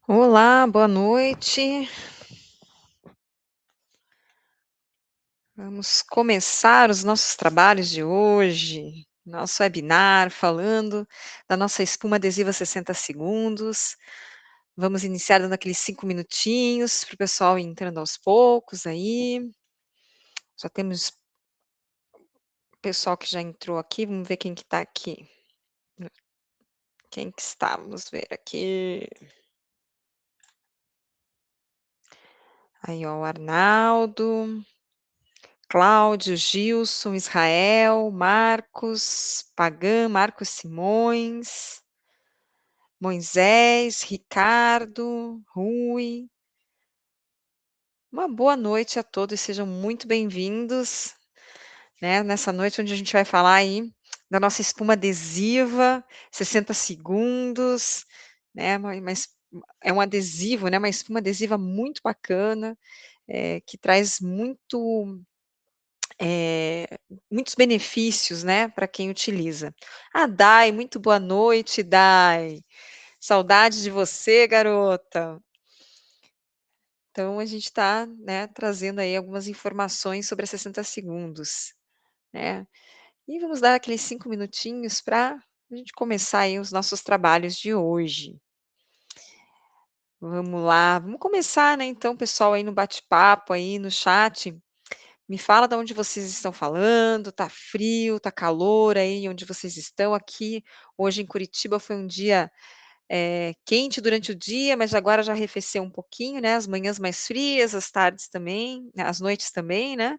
Olá, boa noite. Vamos começar os nossos trabalhos de hoje. Nosso webinar falando da nossa espuma adesiva 60 segundos. Vamos iniciar dando aqueles 5 minutinhos para o pessoal ir entrando aos poucos aí. Já temos pessoal que já entrou aqui, vamos ver quem que está aqui. Quem que está? Vamos ver aqui. Aí, ó, o Arnaldo. Cláudio, Gilson, Israel, Marcos, Pagã, Marcos Simões, Moisés, Ricardo, Rui. Uma boa noite a todos, sejam muito bem-vindos, né, nessa noite onde a gente vai falar aí da nossa espuma adesiva, 60 segundos, né, é um adesivo, né, uma espuma adesiva muito bacana, que traz eh, muitos benefícios, né, para quem utiliza. Ah, Dai, muito boa noite, Dai. Saudade de você, garota. Então a gente está, né, trazendo aí algumas informações sobre a 60 segundos, né. E vamos dar aqueles 5 minutinhos para a gente começar aí os nossos trabalhos de hoje. Vamos lá, vamos começar, né, então, pessoal aí no bate-papo, aí no chat. Me fala da onde vocês estão falando, tá frio, tá calor aí onde vocês estão? Aqui, hoje em Curitiba foi um dia, quente durante o dia, mas agora já arrefeceu um pouquinho, né, as manhãs mais frias, as tardes também, né, as noites também, né.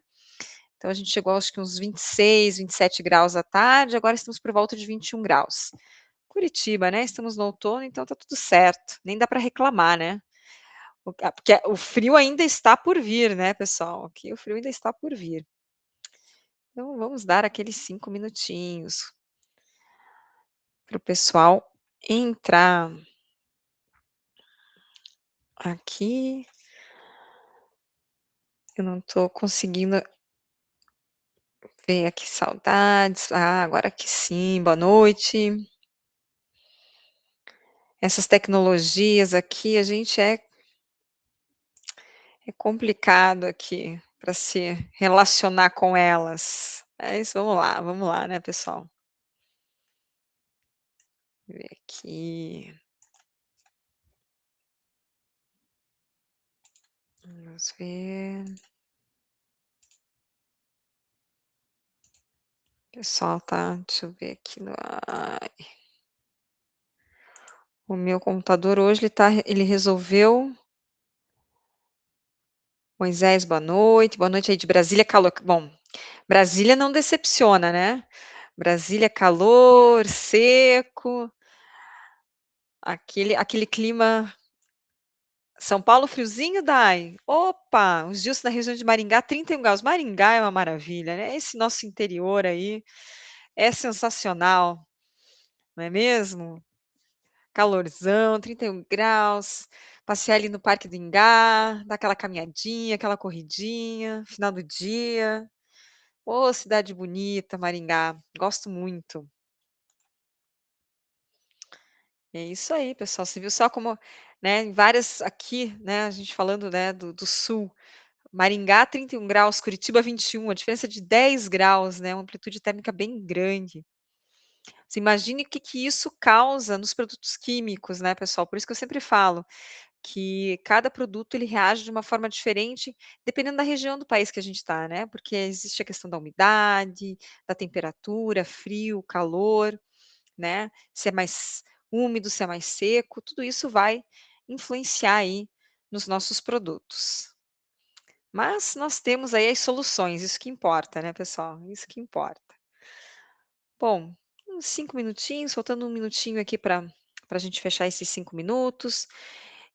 Então a gente chegou acho que uns 26, 27 graus à tarde, agora estamos por volta de 21 graus. Curitiba, né, estamos no outono, então tá tudo certo, nem dá para reclamar, né. Porque o frio ainda está por vir, né, pessoal, aqui o frio ainda está por vir. Então vamos dar aqueles 5 minutinhos para o pessoal entrar aqui. Eu não estou conseguindo ver aqui, saudades. Ah, agora que sim, boa noite. Essas tecnologias aqui, a gente é complicado aqui para se relacionar com elas. Mas vamos lá, né, pessoal. Ver aqui. Vamos ver. Pessoal tá, deixa eu ver aqui no o meu computador hoje ele resolveu. Moisés, boa noite aí de Brasília, calor. Bom, Brasília não decepciona, né. Brasília, calor, seco, aquele clima. São Paulo, friozinho, Dai? Opa, os dias na região de Maringá, 31 graus. Maringá é uma maravilha, né, esse nosso interior aí é sensacional, não é mesmo? Calorzão, 31 graus, passear ali no Parque do Ingá, dar aquela caminhadinha, aquela corridinha, final do dia. Ô, cidade bonita, Maringá, gosto muito. É isso aí, pessoal, você viu só como, né, em várias aqui, né, a gente falando, né, do sul, Maringá 31 graus, Curitiba 21, a diferença de 10 graus, né, uma amplitude térmica bem grande. Você imagine o que que isso causa nos produtos químicos, né, pessoal, por isso que eu sempre falo, que cada produto ele reage de uma forma diferente, dependendo da região do país que a gente está, né, porque existe a questão da umidade, da temperatura, frio, calor, né, se é mais úmido, se é mais seco, tudo isso vai influenciar aí nos nossos produtos. Mas nós temos aí as soluções, isso que importa, né, pessoal, isso que importa. Bom, uns 5 minutinhos, faltando um minutinho aqui para a gente fechar esses 5 minutos.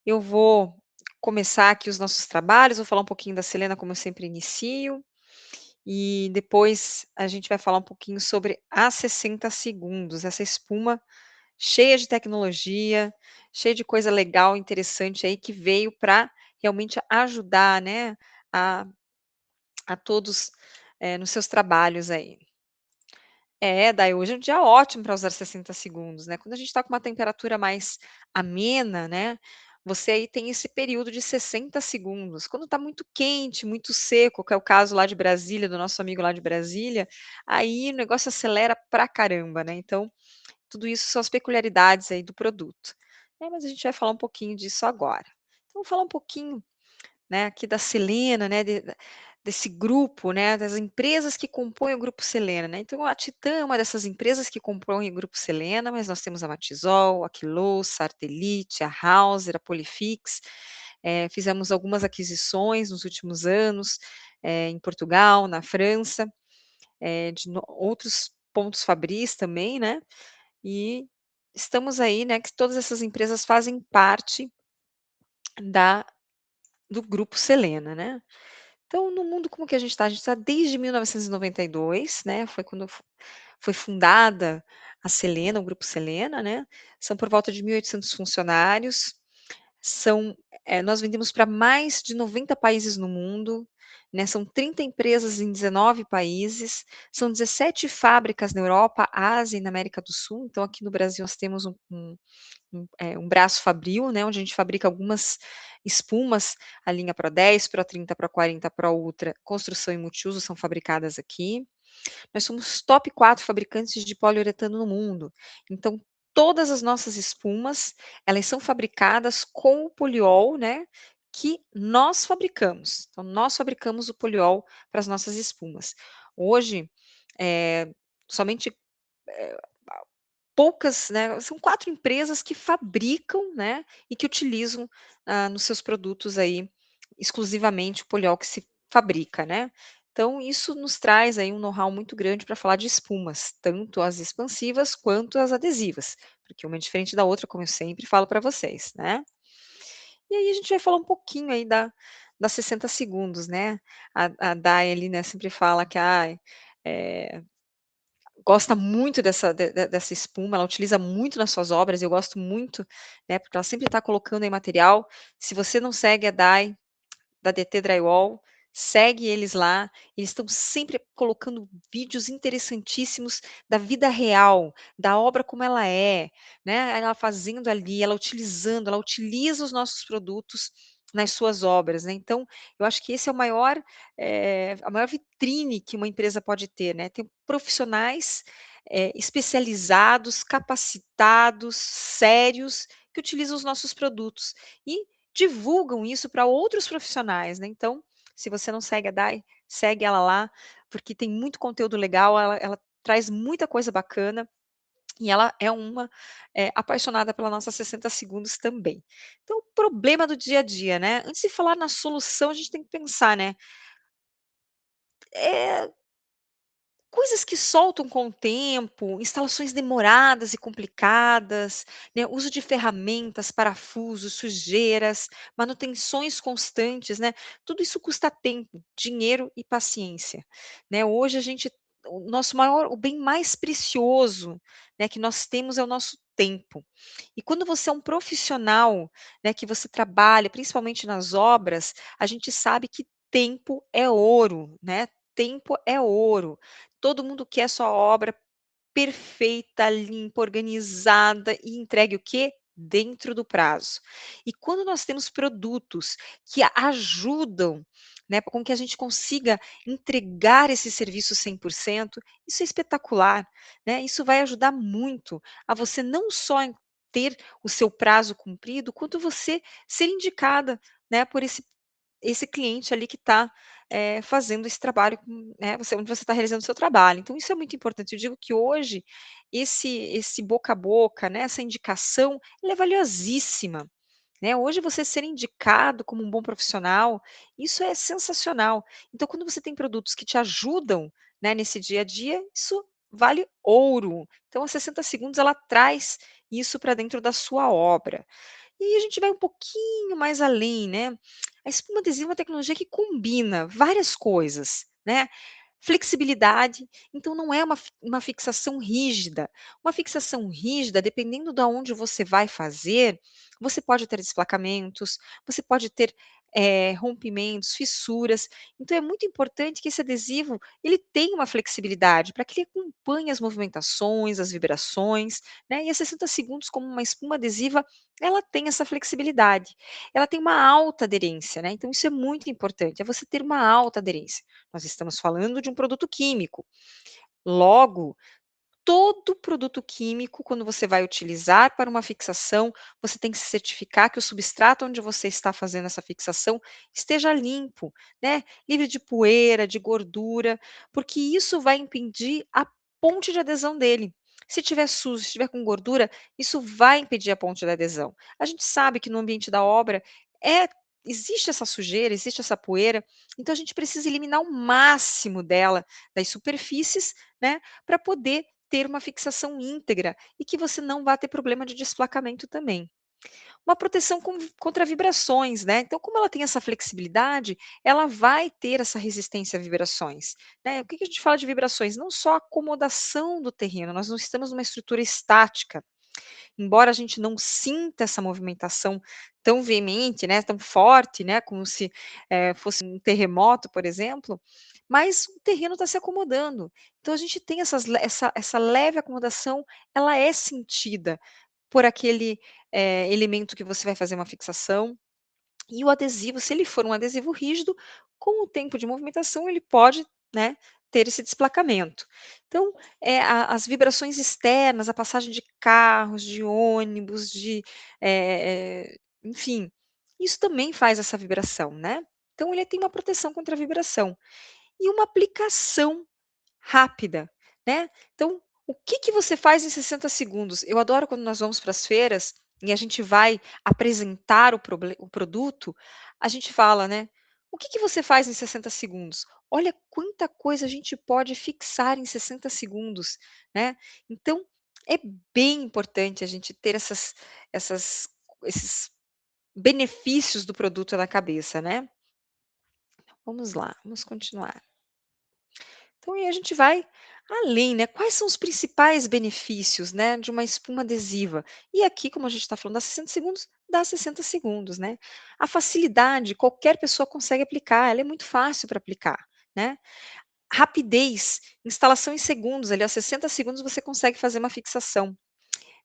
Eu vou começar aqui os nossos trabalhos, vou falar um pouquinho da Selena, como eu sempre inicio, e depois a gente vai falar um pouquinho sobre a 60 segundos, essa espuma cheia de tecnologia, cheia de coisa legal, interessante aí, que veio para realmente ajudar, né, a a todos, nos seus trabalhos aí. É, daí hoje é um dia ótimo para usar 60 segundos, né, quando a gente está com uma temperatura mais amena, né, você aí tem esse período de 60 segundos. Quando está muito quente, muito seco, que é o caso lá de Brasília, do nosso amigo lá de Brasília, aí o negócio acelera pra caramba, né. Então, tudo isso são as peculiaridades aí do produto. Mas a gente vai falar um pouquinho disso agora. Então, vamos falar um pouquinho, né, aqui da Selena, né, desse grupo, né, das empresas que compõem o grupo Selena, né. Então a Titã é uma dessas empresas que compõem o grupo Selena, mas nós temos a Matisol, a Quillouça, a Artelite, a Hauser, a Polifix, fizemos algumas aquisições nos últimos anos, em Portugal, na França, de outros pontos fabris também, né, e estamos aí, né, que todas essas empresas fazem parte da do grupo Selena, né. Então, no mundo como que a gente está desde 1992, né, foi quando foi fundada a Selena, o grupo Selena, né, são por volta de 1.800 funcionários, são nós vendemos para mais de 90 países no mundo, né, são 30 empresas em 19 países, são 17 fábricas na Europa, Ásia e na América do Sul, então aqui no Brasil nós temos um braço fabril, né, onde a gente fabrica algumas espumas, a linha Pro 10, Pro 30, Pro 40, Pro Ultra, construção e multiuso são fabricadas aqui. Nós somos top 4 fabricantes de poliuretano no mundo, então todas as nossas espumas, elas são fabricadas com o poliol, né, que nós fabricamos. Então nós fabricamos o poliol para as nossas espumas. Hoje, somente, eh poucas, né, são 4 empresas que fabricam, né, e que utilizam, nos seus produtos aí, exclusivamente o poliol que se fabrica, né. Então isso nos traz aí um know-how muito grande para falar de espumas, tanto as expansivas quanto as adesivas, porque uma é diferente da outra, como eu sempre falo para vocês, né. E aí a gente vai falar um pouquinho aí das 60 segundos, né. A Dai ali, né, sempre fala que, eh gosta muito dessa espuma, ela utiliza muito nas suas obras, eu gosto muito, né, porque ela sempre está colocando aí material. Se você não segue a Dai, da DT Drywall, segue eles lá, eles estão sempre colocando vídeos interessantíssimos da vida real, da obra como ela é, né, ela fazendo ali, ela utilizando, ela utiliza os nossos produtos nas suas obras, né, então, eu acho que esse é o maior, a maior vitrine que uma empresa pode ter, né, ter profissionais, especializados, capacitados, sérios, que utilizam os nossos produtos e divulgam isso para outros profissionais, né, então, se você não segue a Dai, segue ela lá, porque tem muito conteúdo legal, ela traz muita coisa bacana, e ela é uma, apaixonada pela nossa 60 segundos também. Então, o problema do dia a dia, né, antes de falar na solução, a gente tem que pensar, né, eh coisas que soltam com o tempo, instalações demoradas e complicadas, né, uso de ferramentas, parafusos, sujeiras, manutenções constantes, né, tudo isso custa tempo, dinheiro e paciência, né. Hoje a gente o nosso maior o bem mais precioso, né, que nós temos é o nosso tempo. E quando você é um profissional, né, que você trabalha principalmente nas obras, a gente sabe que tempo é ouro, né, tempo é ouro. Todo mundo quer sua obra perfeita, limpa, organizada e entregue o quê? Dentro do prazo. E quando nós temos produtos que ajudam, né, com que a gente consiga entregar esse serviço 100%, isso é espetacular, né, isso vai ajudar muito a você não só ter o seu prazo cumprido, quanto você ser indicada, né, por esse cliente ali que está, fazendo esse trabalho né, onde você está realizando o seu trabalho. Então isso é muito importante. Eu digo que hoje esse boca a boca, né, essa indicação, ela é valiosíssima, né. Hoje você ser indicado como um bom profissional, isso é sensacional. Então quando você tem produtos que te ajudam, né, nesse dia a dia, isso vale ouro. Então a 60 segundos ela traz isso para dentro da sua obra. E aí a gente vai um pouquinho mais além, né. A espuma adesiva é uma tecnologia que combina várias coisas, né. Flexibilidade, então não é uma fixação rígida. Uma fixação rígida, dependendo da onde você vai fazer, você pode ter desplacamentos, você pode ter, rompimentos, fissuras. Então é muito importante que esse adesivo, ele tenha uma flexibilidade, para que ele acompanhe as movimentações, as vibrações, né, e a 60 segundos como uma espuma adesiva, ela tem essa flexibilidade. Ela tem uma alta aderência, né, então isso é muito importante, é você ter uma alta aderência. Nós estamos falando de um produto químico, logo todo produto químico, quando você vai utilizar para uma fixação, você tem que se certificar que o substrato onde você está fazendo essa fixação esteja limpo, né? Livre de poeira, de gordura, porque isso vai impedir a ponte de adesão dele. Se tiver sujo, se tiver com gordura, isso vai impedir a ponte de adesão. A gente sabe que no ambiente da obra é existe essa sujeira, existe essa poeira, então a gente precisa eliminar o máximo dela das superfícies, né, para poder ter uma fixação íntegra e que você não vá ter problema de desplacamento também. Uma proteção contra vibrações, né? Então, como ela tem essa flexibilidade, ela vai ter essa resistência a vibrações, né? O que que a gente fala de vibrações? Não só a acomodação do terreno, nós não estamos numa estrutura estática. Embora a gente não sinta essa movimentação tão veemente, né, tão forte, né, como se, fosse um terremoto, por exemplo, mas o terreno está se acomodando. Então a gente tem essa leve acomodação, ela é sentida por aquele, elemento que você vai fazer uma fixação, e o adesivo, se ele for um adesivo rígido, com o tempo de movimentação ele pode, né, ter esse desplacamento. Então, as vibrações externas, a passagem de carros, de ônibus, enfim, isso também faz essa vibração, né. Então ele tem uma proteção contra a vibração. E uma aplicação rápida, né. Então, o que que você faz em 60 segundos? Eu adoro quando nós vamos para as feiras e a gente vai apresentar o produto, a gente fala, né: "O que que você faz em 60 segundos?". Olha quanta coisa a gente pode fixar em 60 segundos, né. Então, é bem importante a gente ter essas esses benefícios do produto na cabeça, né. Vamos lá, vamos continuar. Então aí a gente vai além, né, quais são os principais benefícios, né, de uma espuma adesiva? E aqui, como a gente está falando, dá 60 segundos, dá 60 segundos, né. A facilidade, qualquer pessoa consegue aplicar, ela é muito fácil para aplicar, né. Rapidez, instalação em segundos, ali, ó, 60 segundos você consegue fazer uma fixação.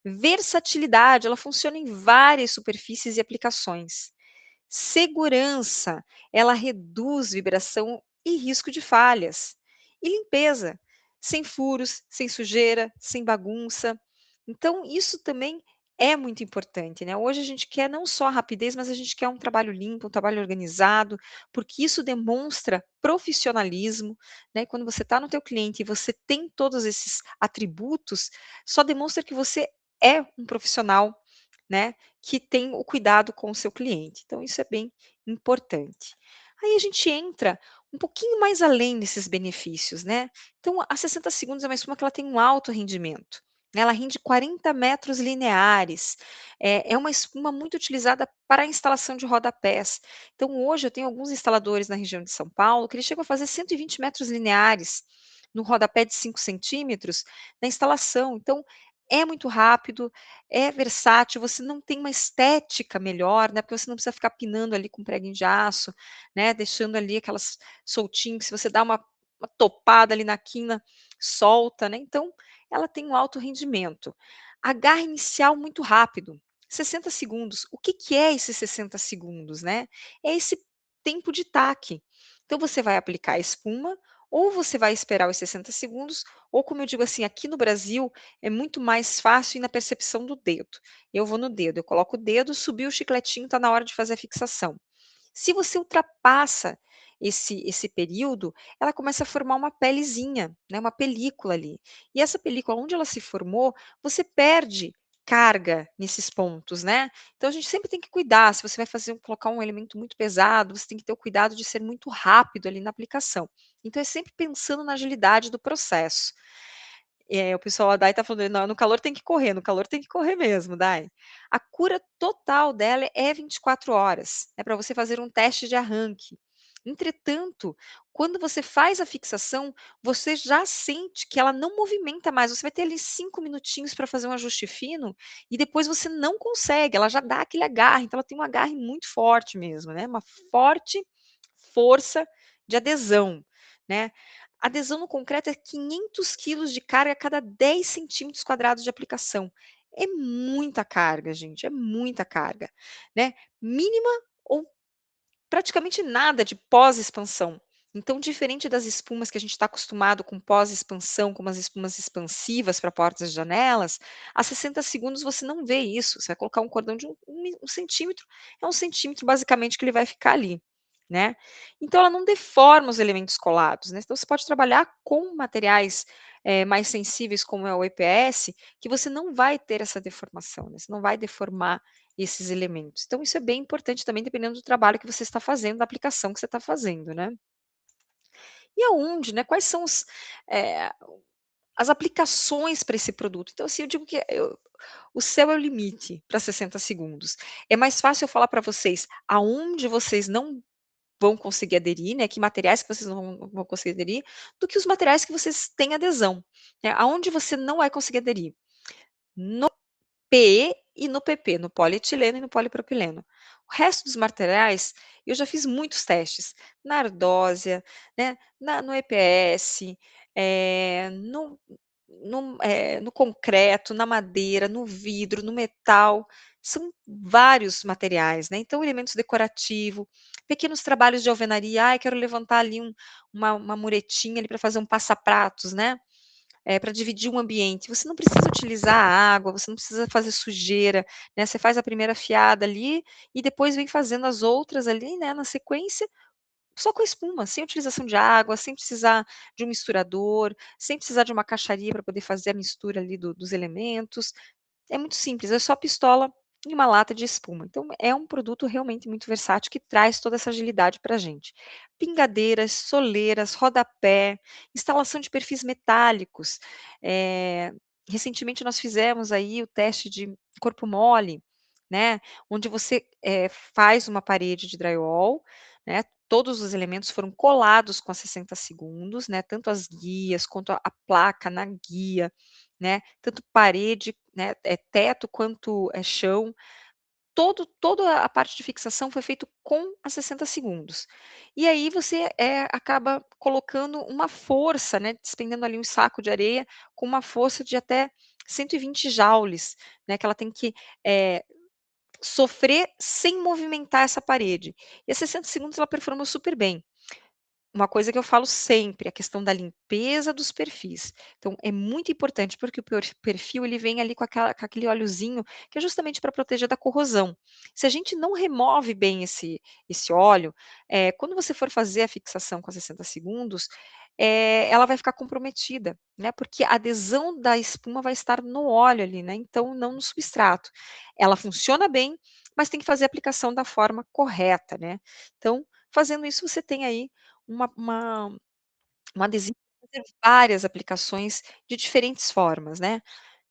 Versatilidade, ela funciona em várias superfícies e aplicações. Segurança, ela reduz vibração e risco de falhas. E limpeza, sem furos, sem sujeira, sem bagunça. Então, isso também é muito importante, né? Hoje a gente quer não só a rapidez, mas a gente quer um trabalho limpo, um trabalho organizado, porque isso demonstra profissionalismo, né? Quando você está no teu cliente e você tem todos esses atributos, só demonstra que você é um profissional, né, que tem o cuidado com o seu cliente. Então isso é bem importante. Aí a gente entra um pouquinho mais além desses benefícios, né. Então a 60 segundos é uma espuma que ela tem um alto rendimento, né, ela rende 40 metros lineares, é uma espuma muito utilizada para a instalação de rodapés. Então hoje eu tenho alguns instaladores na região de São Paulo que eles chegam a fazer 120 metros lineares no rodapé de 5 centímetros na instalação. Então é muito rápido, é versátil, você não tem uma estética melhor, né, porque você não precisa ficar pinando ali com preguinho de aço, né, deixando ali aquelas soltinho que se você dá uma topada ali na quina, solta, né, então ela tem um alto rendimento. Agarre inicial muito rápido, 60 segundos. O que que é esses 60 segundos, né? É esse tempo de taque. Então você vai aplicar a espuma, ou você vai esperar os 60 segundos, ou como eu digo assim, aqui no Brasil é muito mais fácil ir na percepção do dedo. Eu vou no dedo, eu coloco o dedo, subiu o chicletinho, está na hora de fazer a fixação. Se você ultrapassa esse período, ela começa a formar uma pelezinha, né, uma película ali. E essa película, onde ela se formou, você perde carga nesses pontos, né. Então a gente sempre tem que cuidar, se você vai fazer colocar um elemento muito pesado, você tem que ter o cuidado de ser muito rápido ali na aplicação. Então é sempre pensando na agilidade do processo. O pessoal, a Dai tá falando: "Não, no calor tem que correr, no calor tem que correr mesmo, Dai". A cura total dela é 24 horas, é para você fazer um teste de arranque. Entretanto, quando você faz a fixação, você já sente que ela não movimenta mais, você vai ter ali 5 minutinhos para fazer um ajuste fino, e depois você não consegue, ela já dá aquele agarre, então ela tem um agarre muito forte mesmo, né, uma forte força de adesão, né. Adesão no concreto é 500 quilos de carga a cada 10 centímetros quadrados de aplicação. É muita carga, gente, é muita carga, né. Mínima ou praticamente nada de pós-expansão. Então, diferente das espumas que a gente está acostumado com pós-expansão, como as espumas expansivas para portas e janelas, a 60 segundos você não vê isso. Você vai colocar um cordão de 1 centímetro, é 1 centímetro basicamente que ele vai ficar ali, né. Então ela não deforma os elementos colados, né. Então você pode trabalhar com materiais, mais sensíveis como é o EPS, que você não vai ter essa deformação, né, você não vai deformar esses elementos. Então isso é bem importante também, dependendo do trabalho que você está fazendo, da aplicação que você está fazendo, né. E aonde, né, quais são eh, as aplicações para esse produto? Então, assim, eu digo que o céu é o limite para 60 segundos. É mais fácil eu falar para vocês aonde vocês não vão conseguir aderir, né, que materiais que vocês não vão conseguir aderir, do que os materiais que vocês têm adesão, né. Aonde você não vai conseguir aderir? No PE e no PP, no polietileno e no polipropileno. O resto dos materiais, eu já fiz muitos testes, na ardósia, né, no EPS, no concreto, na madeira, no vidro, no metal, são vários materiais, né, então elementos decorativo, pequenos trabalhos de alvenaria, "Ai, quero levantar ali uma muretinha ali para fazer um passapratos", né, para dividir um ambiente. Você não precisa utilizar a água, você não precisa fazer sujeira, né, você faz a primeira fiada ali, e depois vem fazendo as outras ali, né, na sequência, só com espuma, sem utilização de água, sem precisar de um misturador, sem precisar de uma caixaria para poder fazer a mistura ali dos elementos. É muito simples, é só pistola e uma lata de espuma. Então é um produto realmente muito versátil que traz toda essa agilidade para a gente. Pingadeiras, soleiras, rodapé, instalação de perfis metálicos. Recentemente nós fizemos aí o teste de corpo mole, né, onde você, faz uma parede de drywall, né, todos os elementos foram colados com a 60 segundos, né, tanto as guias quanto a placa na guia, né, tanto parede, né, teto quanto, chão, toda a parte de fixação foi feito com a 60 segundos. E aí você, acaba colocando uma força, né, despendendo ali um saco de areia com uma força de até 120 joules, né, que ela tem que, eh, sofrer sem movimentar essa parede. E a 60 segundos ela performou super bem. Uma coisa que eu falo sempre, a questão da limpeza dos perfis. Então, é muito importante, porque o perfil ele vem ali com aquele óleozinho, que é justamente para proteger da corrosão. Se a gente não remove bem esse óleo, quando você for fazer a fixação com a 60 segundos, ela vai ficar comprometida, né, porque a adesão da espuma vai estar no óleo ali, né, então não no substrato. Ela funciona bem, mas tem que fazer a aplicação da forma correta, né. Então, fazendo isso, você tem aí uma um adesivo para fazer várias aplicações de diferentes formas, né.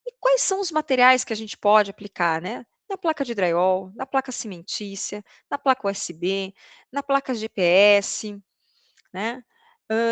E quais são os materiais que a gente pode aplicar, né? Na placa de drywall, na placa cimentícia, na placa USB, na placa GPS, né,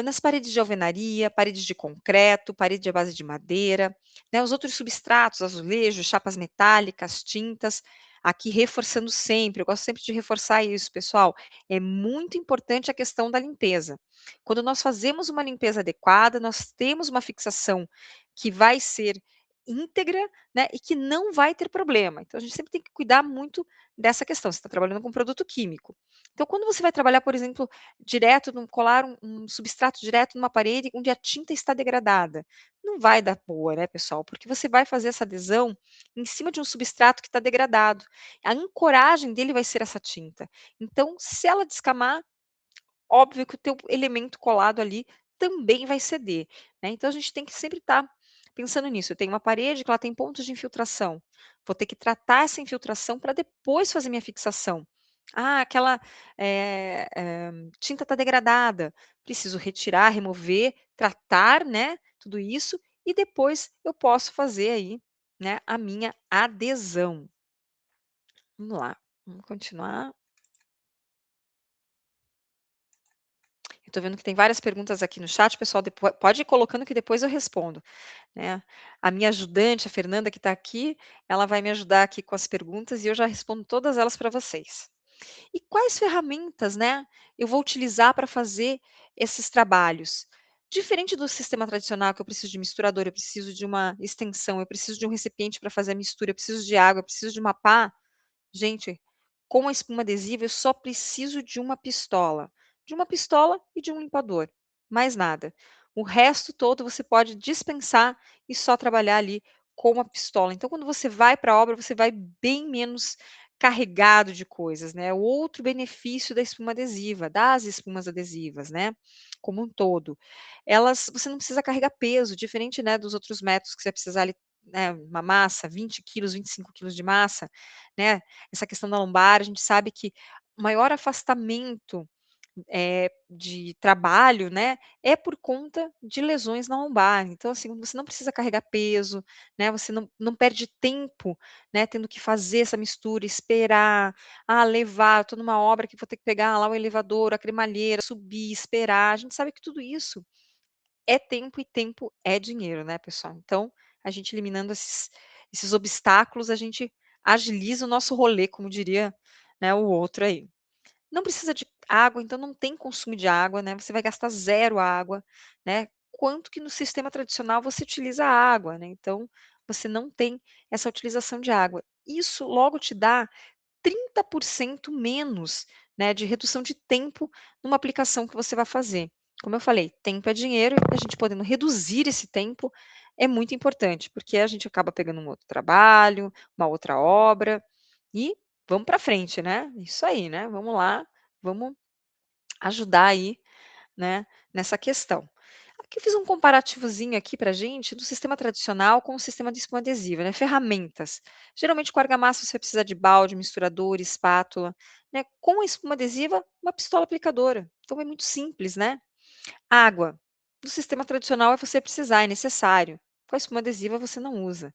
nas paredes de alvenaria, paredes de concreto, parede à base de madeira, né, os outros substratos, azulejos, chapas metálicas, tintas, aqui reforçando sempre, eu gosto sempre de reforçar isso, pessoal, é muito importante a questão da limpeza. Quando nós fazemos uma limpeza adequada, nós temos uma fixação que vai ser íntegra, né, e que não vai ter problema. Então a gente sempre tem que cuidar muito dessa questão, você está trabalhando com produto químico. Então quando você vai trabalhar, por exemplo, direto colar um substrato direto numa parede onde a tinta está degradada. Não vai dar boa, né, pessoal, porque você vai fazer essa adesão em cima de um substrato que está degradado. A ancoragem dele vai ser essa tinta. Então, se ela descamar, óbvio que o teu elemento colado ali também vai ceder, né. Então a gente tem que sempre estar pensando nisso. Eu tenho uma parede que ela tem pontos de infiltração, vou ter que tratar essa infiltração para depois fazer minha fixação. Ah, aquela, tinta está degradada, preciso retirar, remover, tratar, né, tudo isso, e depois eu posso fazer aí, né, a minha adesão. Vamos lá, vamos continuar. Tô vendo que tem várias perguntas aqui no chat, pessoal, pode ir colocando que depois eu respondo, né. A minha ajudante, a Fernanda, que está aqui, ela vai me ajudar aqui com as perguntas e eu já respondo todas elas para vocês. E quais ferramentas, né, eu vou utilizar para fazer esses trabalhos? Diferente do sistema tradicional, que eu preciso de misturador, eu preciso de uma extensão, eu preciso de um recipiente para fazer a mistura, eu preciso de água, eu preciso de uma pá. Gente, com a espuma adesiva eu só preciso de uma pistola e de um limpador, mais nada. O resto todo você pode dispensar e só trabalhar ali com a pistola. Então, quando você vai para a obra, você vai bem menos carregado de coisas, né? O outro benefício da espuma adesiva, das espumas adesivas, né? Como um todo, você não precisa carregar peso, diferente, né, dos outros métodos que você vai precisar ali, né, uma massa, 20 quilos, 25 quilos de massa, né? Essa questão da lombar, a gente sabe que o maior afastamento, de trabalho, né, é por conta de lesões na lombar. Então, assim, você não precisa carregar peso, né, você não perde tempo, né, tendo que fazer essa mistura, esperar, levar, eu tô numa obra que vou ter que pegar lá o elevador, a cremalheira, subir, esperar. A gente sabe que tudo isso é tempo e tempo é dinheiro, né, pessoal. Então, a gente eliminando esses obstáculos, a gente agiliza o nosso rolê, como diria, né, o outro aí. Não precisa de água, então não tem consumo de água, né, você vai gastar zero água, né, quanto que no sistema tradicional você utiliza água, né, então você não tem essa utilização de água. Isso logo te dá 30% menos, né, de redução de tempo numa aplicação que você vai fazer. Como eu falei, tempo é dinheiro e a gente podendo reduzir esse tempo é muito importante, porque a gente acaba pegando um outro trabalho, uma outra obra e vamos para frente, né? Isso aí, né? Vamos lá, vamos ajudar aí, né, nessa questão. Aqui eu fiz um comparativozinho aqui para gente do sistema tradicional com o sistema de espuma adesiva, né, ferramentas. Geralmente com argamassa você vai precisar de balde, misturador, espátula, né, com a espuma adesiva, uma pistola aplicadora. Então é muito simples, né. Água, no sistema tradicional você precisar, é necessário. Com a espuma adesiva você não usa.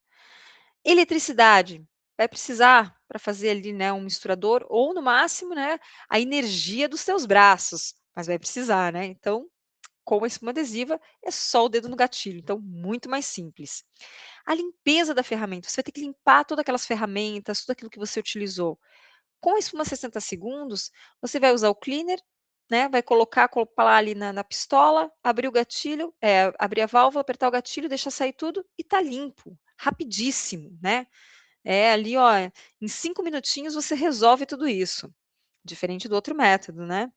Eletricidade, vai precisar para fazer ali, né, um misturador ou no máximo, né, a energia dos seus braços, mas vai precisar, né. Então com a espuma adesiva, é só o dedo no gatilho, então muito mais simples. A limpeza da ferramenta, você vai ter que limpar todas aquelas ferramentas, tudo aquilo que você utilizou. Com a espuma 60 segundos, você vai usar o cleaner, né, vai colocar ali na pistola, abrir o gatilho, abrir a válvula, apertar o gatilho, deixar sair tudo e tá limpo, rapidíssimo, né. É ali, ó, em 5 minutinhos você resolve tudo isso, diferente do outro método, né.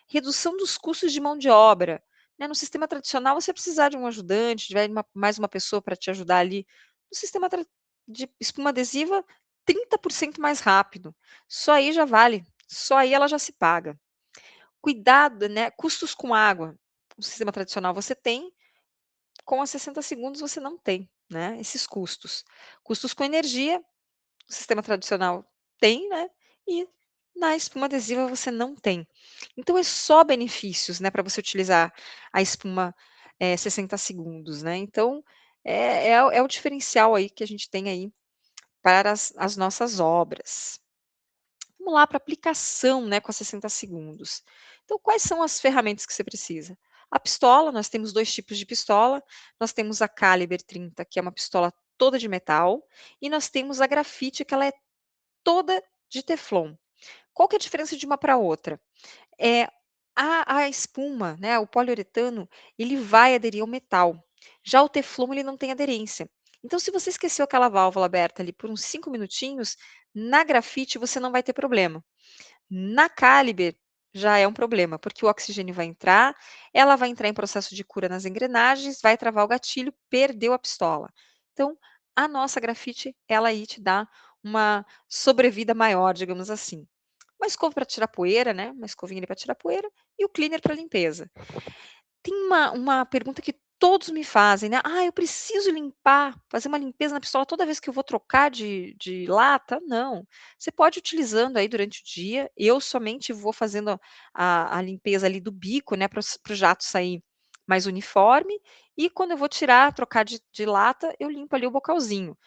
Redução dos custos de mão de obra, né, no sistema tradicional você precisar de um ajudante, tiver mais uma pessoa para te ajudar ali. No sistema de espuma adesiva, 30% mais rápido. Só aí já vale, só aí ela já se paga. Cuidado, né, custos com água. No sistema tradicional você tem, com a 60 segundos você não tem, né, esses custos. Custos com energia, o sistema tradicional tem, né, e na espuma adesiva você não tem. Então é só benefícios, né, para você utilizar a espuma, 60 segundos, né. Então, é o diferencial aí que a gente tem aí para as nossas obras. Vamos lá para aplicação, né, com a 60 segundos. Então quais são as ferramentas que você precisa? A pistola, nós temos 2 tipos de pistola, nós temos a Caliber 30, que é uma pistola toda de metal, e nós temos a grafite, que ela é toda de teflon. Qual que é a diferença de uma para outra? É a espuma, né, o poliuretano, ele vai aderir ao metal. Já o teflon, ele não tem aderência. Então, se você esqueceu aquela válvula aberta ali por uns 5 minutinhos, na grafite você não vai ter problema. Na Caliber, já é um problema, porque o oxigênio vai entrar, ela vai entrar em processo de cura nas engrenagens, vai travar o gatilho, perdeu a pistola. Então, a nossa grafite, ela aí te dá uma sobrevida maior, digamos assim. Uma escova para tirar poeira, né, uma escovinha ali para tirar poeira, e o cleaner para limpeza. Tem uma pergunta que todos me fazem, né: "Ah, eu preciso limpar, fazer uma limpeza na pistola toda vez que eu vou trocar de lata?". Não, você pode ir utilizando aí durante o dia, eu somente vou fazendo a limpeza ali do bico, né, para o jato sair mais uniforme, e quando eu vou tirar, trocar de lata, eu limpo ali o bocalzinho.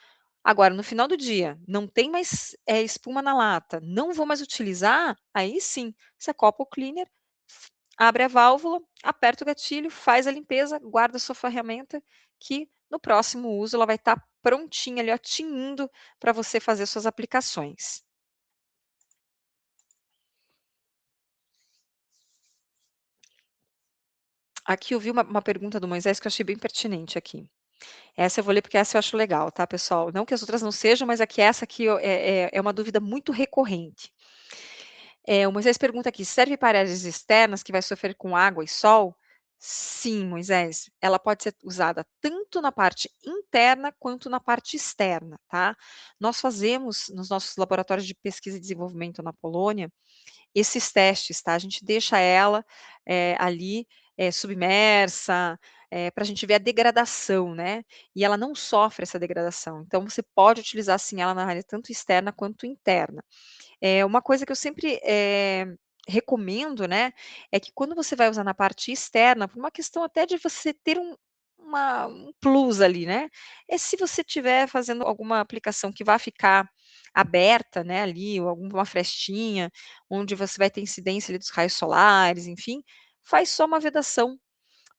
Agora, no final do dia, não tem mais, espuma na lata, não vou mais utilizar, aí sim, você copa o cleaner, abre a válvula, aperta o gatilho, faz a limpeza, guarda a sua ferramenta, que no próximo uso ela vai estar prontinha ali, ó, tinindo para você fazer suas aplicações. Aqui eu vi uma pergunta do Moisés que eu achei bem pertinente aqui. Essa eu vou ler porque essa eu acho legal, tá, pessoal? Não que as outras não sejam, mas aqui essa aqui é uma dúvida muito recorrente. O Moisés pergunta aqui: serve para áreas externas que vai sofrer com água e sol? Sim, Moisés, ela pode ser usada tanto na parte interna quanto na parte externa, tá? Nós fazemos nos nossos laboratórios de pesquisa e desenvolvimento na Polônia esses testes, tá? A gente deixa ela ali submersa, para a gente ver a degradação, né? E ela não sofre essa degradação. Então, você pode utilizar sim ela na área tanto externa quanto interna. Uma coisa que eu sempre, recomendo, né, é que quando você vai usar na parte externa, por uma questão até de você ter um plus ali, né, é se você estiver fazendo alguma aplicação que vá ficar aberta, né, ali, ou alguma frestinha, onde você vai ter incidência ali dos raios solares, enfim, faz só uma vedação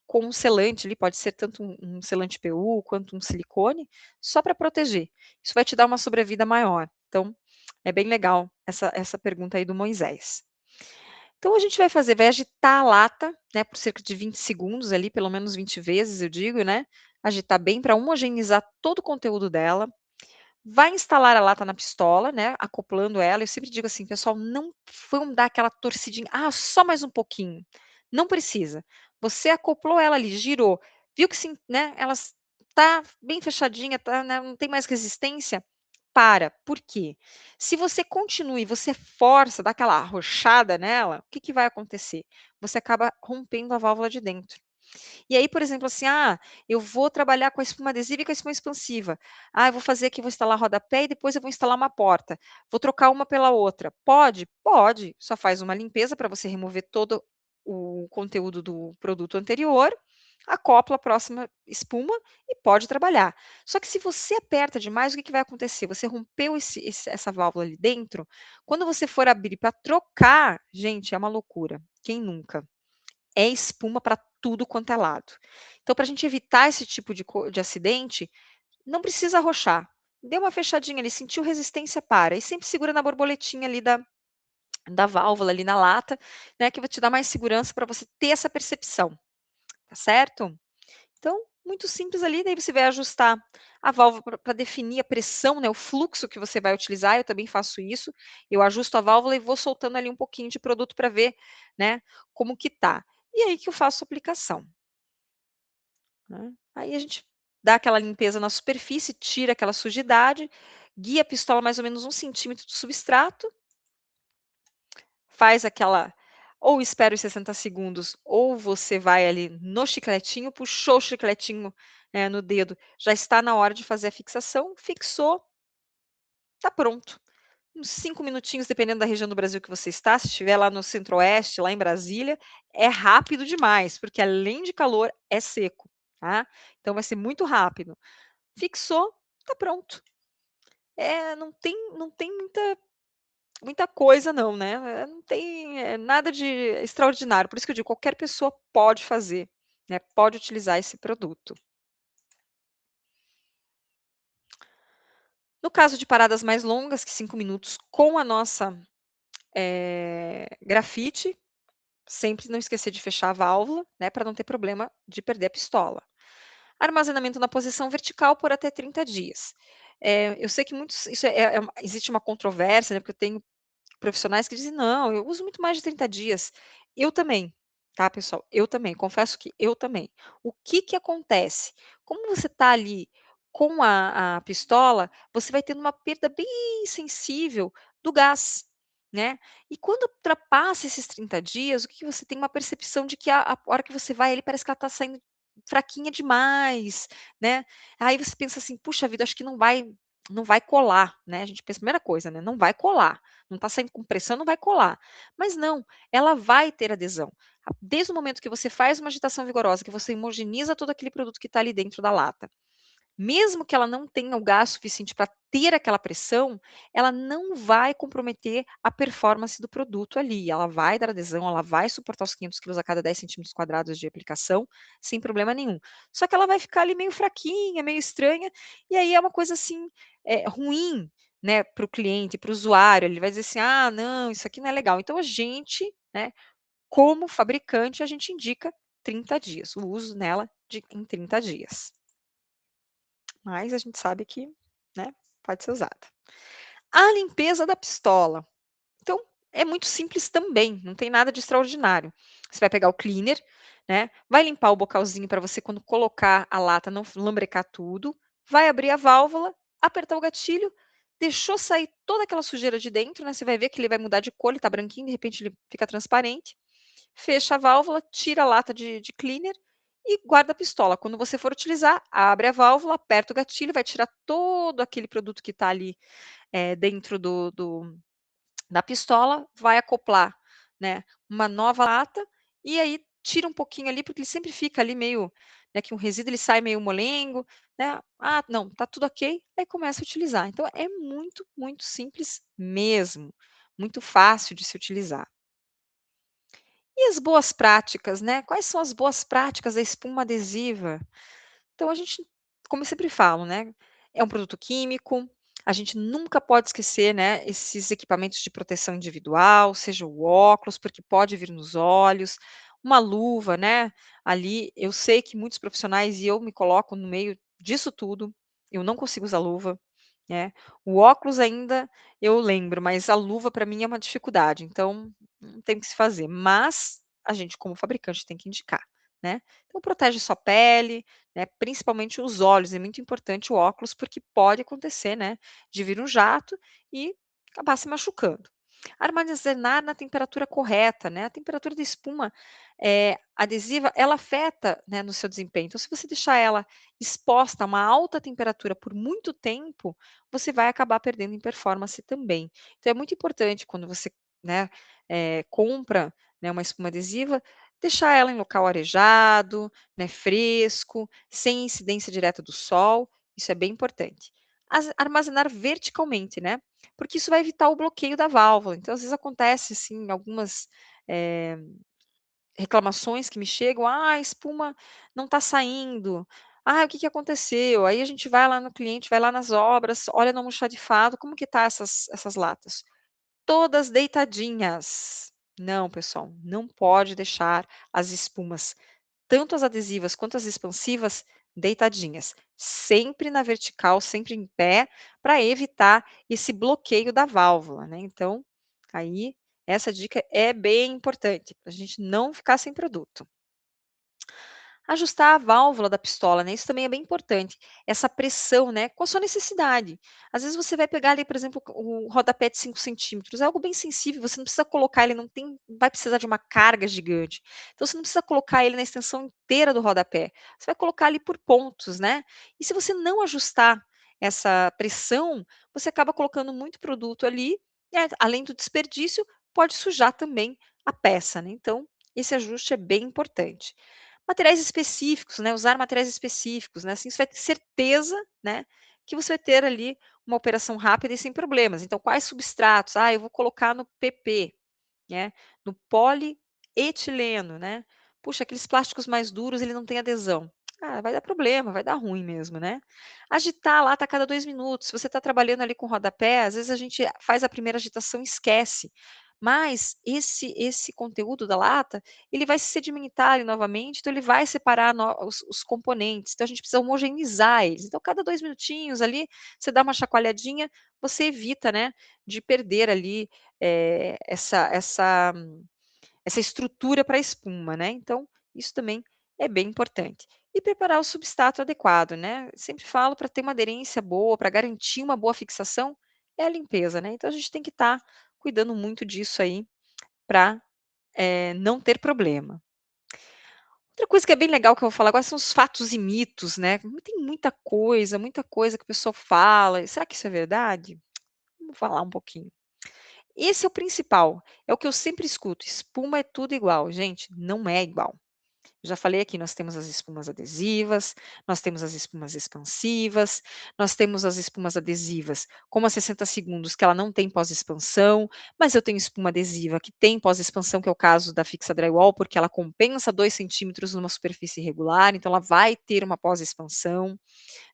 com um selante ali, pode ser tanto um selante PU quanto um silicone, só para proteger. Isso vai te dar uma sobrevida maior. Então, é bem legal essa pergunta aí do Moisés. Então a gente vai agitar a lata, né, por cerca de 20 segundos ali, pelo menos 20 vezes eu digo, né, agitar bem para homogeneizar todo o conteúdo dela. Vai instalar a lata na pistola, né, acoplando ela. Eu sempre digo assim: "Pessoal, não vamos dar aquela torcidinha, ah, só mais um pouquinho". Não precisa. Você acoplou ela ali, girou, viu que sim, né, ela tá bem fechadinha, tá, né, não tem mais resistência, para. Por quê? Se você continua e você força, dá aquela arrochada nela, o que que vai acontecer? Você acaba rompendo a válvula de dentro. E aí, por exemplo, assim, eu vou trabalhar com a espuma adesiva e com a espuma expansiva. Eu vou fazer aqui, vou instalar rodapé e depois eu vou instalar uma porta. Vou trocar uma pela outra. Pode? Pode. Só faz uma limpeza para você remover todo o conteúdo do produto anterior, acopla a próxima espuma e pode trabalhar. Só que se você aperta demais, o que que vai acontecer? Você rompeu essa válvula ali dentro, quando você for abrir para trocar, gente, é uma loucura. Quem nunca? É espuma para tudo quanto é lado. Então, para a gente evitar esse tipo de acidente, não precisa arrochar. Deu uma fechadinha ali, sentiu resistência, para. E sempre segura na borboletinha ali da válvula, ali na lata, né, que vai te dar mais segurança para você ter essa percepção, tá certo? Então, muito simples ali, daí você vai ajustar a válvula para definir a pressão, né, o fluxo que você vai utilizar. Eu também faço isso. Eu ajusto a válvula e vou soltando ali um pouquinho de produto para ver, né, como que tá. E aí que eu faço a aplicação, né. Aí a gente dá aquela limpeza na superfície, tira aquela sujidade, guia a pistola mais ou menos 1 centímetro do substrato, faz aquela, ou espera os 60 segundos, ou você vai ali no chicletinho, puxou o chicletinho, no dedo, já está na hora de fazer a fixação, fixou, tá pronto. Uns 5 minutinhos, dependendo da região do Brasil que você está, se estiver lá no centro-oeste, lá em Brasília, é rápido demais, porque além de calor, é seco, tá. Então vai ser muito rápido. Fixou, tá pronto. Não tem muita coisa não, né, não tem, nada de extraordinário, por isso que eu digo, qualquer pessoa pode fazer, né, pode utilizar esse produto. No caso de paradas mais longas que 5 minutos com a nossa, grafite, sempre não esquecer de fechar a válvula, né, para não ter problema de perder a pistola. Armazenamento na posição vertical por até 30 dias. Eu sei que muitos isso existe uma controvérsia, né, porque eu tenho profissionais que dizem: "Não, eu uso muito mais de 30 dias". Eu também, tá, pessoal, eu também, confesso que eu também. O que que acontece? Como você tá ali com a pistola, você vai tendo uma perda bem sensível do gás, né. E quando ultrapassa esses 30 dias, o que que você tem uma percepção de que a hora que você vai ali, parece que ela tá saindo fraquinha demais, né. Aí você pensa assim: "Puxa vida, acho que não vai colar", né, a gente pensa, primeira coisa, né, não vai colar, não está saindo com pressão, não vai colar. Mas não, ela vai ter adesão. Desde o momento que você faz uma agitação vigorosa, que você homogeneiza todo aquele produto que está ali dentro da lata, Mesmo que ela não tenha o gás suficiente para ter aquela pressão, ela não vai comprometer a performance do produto ali. Ela vai dar adesão, ela vai suportar os 500 quilos a cada 10 centímetros quadrados de aplicação, sem problema nenhum. Só que ela vai ficar ali meio fraquinha, meio estranha, e aí é uma coisa assim, ruim, né, para o cliente, para o usuário. Ele vai dizer assim: ah, não, isso aqui não é legal. Então a gente, né, como fabricante, a gente indica 30 dias, o uso nela em 30 dias. Mas a gente sabe que, né, pode ser usada. A limpeza da pistola. Então, é muito simples também, não tem nada de extraordinário. Você vai pegar o cleaner, né, vai limpar o bocalzinho para você quando colocar a lata não lambrecar tudo, vai abrir a válvula, apertar o gatilho, deixou sair toda aquela sujeira de dentro, né, você vai ver que ele vai mudar de cor, ele está branquinho, de repente ele fica transparente. Fecha a válvula, tira a lata de cleaner e guarda a pistola. Quando você for utilizar, abre a válvula, aperta o gatilho, vai tirar todo aquele produto que está ali dentro da pistola, vai acoplar, né, uma nova lata e aí tira um pouquinho ali, porque ele sempre fica ali meio, né, que um resíduo ele sai meio molengo, né? Ah, não, tá tudo ok, aí começa a utilizar. Então é muito, muito simples mesmo, muito fácil de se utilizar. E as boas práticas, né? Quais são as boas práticas da espuma adesiva? Então a gente, como eu sempre falo, né, é um produto químico, a gente nunca pode esquecer, né, esses equipamentos de proteção individual, seja o óculos, porque pode vir nos olhos, uma luva, né, ali eu sei que muitos profissionais e eu me coloco no meio disso tudo, eu não consigo usar luva, né, o óculos ainda eu lembro, mas a luva para mim é uma dificuldade, então não tem o que se fazer, mas a gente como fabricante tem que indicar, né. Então protege sua pele, né, principalmente os olhos, é muito importante o óculos, porque pode acontecer, né, de vir um jato e acabar se machucando. Armazenar na temperatura correta, né, a temperatura da espuma, adesiva, ela afeta, né, no seu desempenho. Então, se você deixar ela exposta a uma alta temperatura por muito tempo, você vai acabar perdendo em performance também. Então, é muito importante quando você, né, compra, né, uma espuma adesiva, deixar ela em local arejado, né, fresco, sem incidência direta do sol, isso é bem importante. Armazenar verticalmente, né, porque isso vai evitar o bloqueio da válvula. Então, às vezes acontece, assim, algumas, eh, reclamações que me chegam: "Ah, a espuma não está saindo. Ah, o que que aconteceu?". Aí a gente vai lá no cliente, vai lá nas obras, olha no almoxarifado, como que tá essas latas? Todas deitadinhas. Não, pessoal, não pode deixar as espumas, tanto as adesivas quanto as expansivas, deitadinhas. Sempre na vertical, sempre em pé, para evitar esse bloqueio da válvula, né. Então, aí, essa dica é bem importante, para a gente não ficar sem produto. Ajustar a válvula da pistola, né, isso também é bem importante, essa pressão, né, com a sua necessidade. Às vezes você vai pegar ali, por exemplo, o rodapé de 5 centímetros, é algo bem sensível, você não precisa colocar ele, não vai precisar de uma carga gigante. Então você não precisa colocar ele na extensão inteira do rodapé, você vai colocar ali por pontos, né. E se você não ajustar essa pressão, você acaba colocando muito produto ali, e além do desperdício, pode sujar também a peça, né, então esse ajuste é bem importante. Materiais específicos, né, usar materiais específicos, né, assim você vai ter certeza, né, que você vai ter ali uma operação rápida e sem problemas. Então quais substratos? Ah, eu vou colocar no PP, né, no polietileno, né. Puxa, aqueles plásticos mais duros, ele não tem adesão. Ah, vai dar problema, vai dar ruim mesmo, né. Agitar a lata a cada 2 minutos, se você está trabalhando ali com rodapé, às vezes a gente faz a primeira agitação e esquece, mas esse conteúdo da lata, ele vai se sedimentar ali novamente, então ele vai separar os componentes, então a gente precisa homogeneizar eles. Então cada 2 minutinhos ali, você dá uma chacoalhadinha, você evita, né, de perder ali, essa estrutura para a espuma, né, então isso também é bem importante. E preparar o substrato adequado, né, sempre falo para ter uma aderência boa, para garantir uma boa fixação, é a limpeza, né, então a gente tem que estar cuidando muito disso aí para, não ter problema. Outra coisa que é bem legal que eu vou falar agora são os fatos e mitos, né, tem muita coisa que o pessoal fala, e será que isso é verdade? Vamos falar um pouquinho. Esse é o principal, é o que eu sempre escuto: "Espuma é tudo igual". Gente, não é igual. Já falei aqui, nós temos as espumas adesivas, nós temos as espumas expansivas, nós temos as espumas adesivas, como a 60 segundos, que ela não tem pós-expansão, mas eu tenho espuma adesiva que tem pós-expansão, que é o caso da Fixa Drywall, porque ela compensa 2 centímetros numa superfície irregular, então ela vai ter uma pós-expansão,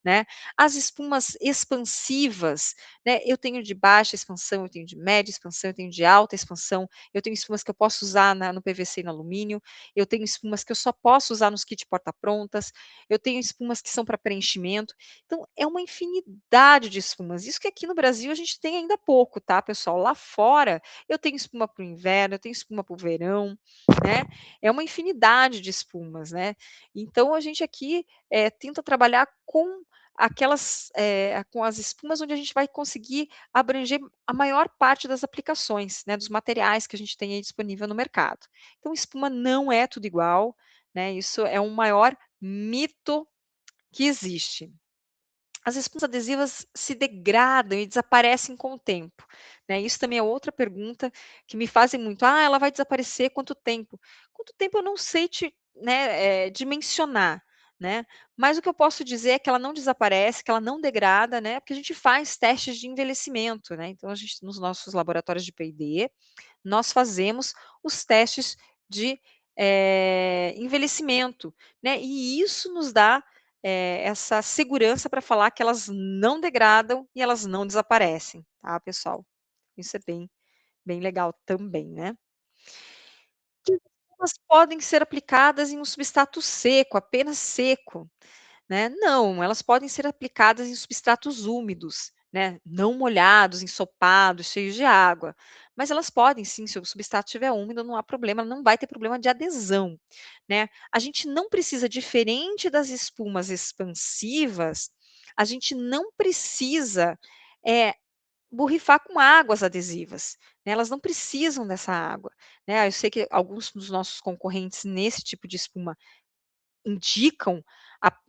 né. As espumas expansivas, né, eu tenho de baixa expansão, eu tenho de média expansão, eu tenho de alta expansão, eu tenho espumas que eu posso usar no PVC e no alumínio, eu tenho espumas que eu só posso usar nos kit porta-prontas, eu tenho espumas que são para preenchimento, então é uma infinidade de espumas. Isso que aqui no Brasil a gente tem ainda pouco, tá, pessoal? Lá fora eu tenho espuma para o inverno, eu tenho espuma para o verão, né, é uma infinidade de espumas, né. Então a gente aqui, tenta trabalhar com as espumas onde a gente vai conseguir abranger a maior parte das aplicações, né, dos materiais que a gente tem aí disponível no mercado. Então espuma não é tudo igual, né, isso é um maior mito que existe. As espumas adesivas se degradam e desaparecem com o tempo, né, isso também é outra pergunta que me fazem muito: "Ah, ela vai desaparecer, quanto tempo?". Quanto tempo eu não sei dimensionar, né, mas o que eu posso dizer é que ela não desaparece, que ela não degrada, né, porque a gente faz testes de envelhecimento, né, então a gente nos nossos laboratórios de P&D, nós fazemos os testes de, envelhecimento, né, e isso nos dá, essa segurança para falar que elas não degradam e elas não desaparecem, tá, pessoal. Isso é bem legal também, né. Que elas podem ser aplicadas em um substrato seco, apenas seco, né. Não, elas podem ser aplicadas em substratos úmidos, né, não molhados, ensopados, cheios de água, mas elas podem sim, se o substrato estiver úmido, não há problema, não vai ter problema de adesão, né. A gente não precisa, diferente das espumas expansivas, a gente não precisa, eh, borrifar com águas adesivas, né, elas não precisam dessa água, né. Eu sei que alguns dos nossos concorrentes nesse tipo de espuma indicam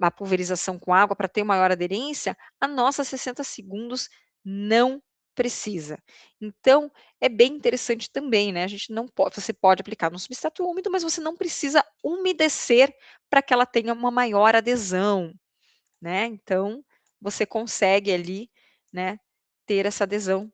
a pulverização com água para ter maior aderência, a nossa 60 segundos não precisa. Então, é bem interessante também, né, a gente não pode você pode aplicar no substrato úmido, mas você não precisa umedecer para que ela tenha uma maior adesão, né, então, você consegue ali, né, ter essa adesão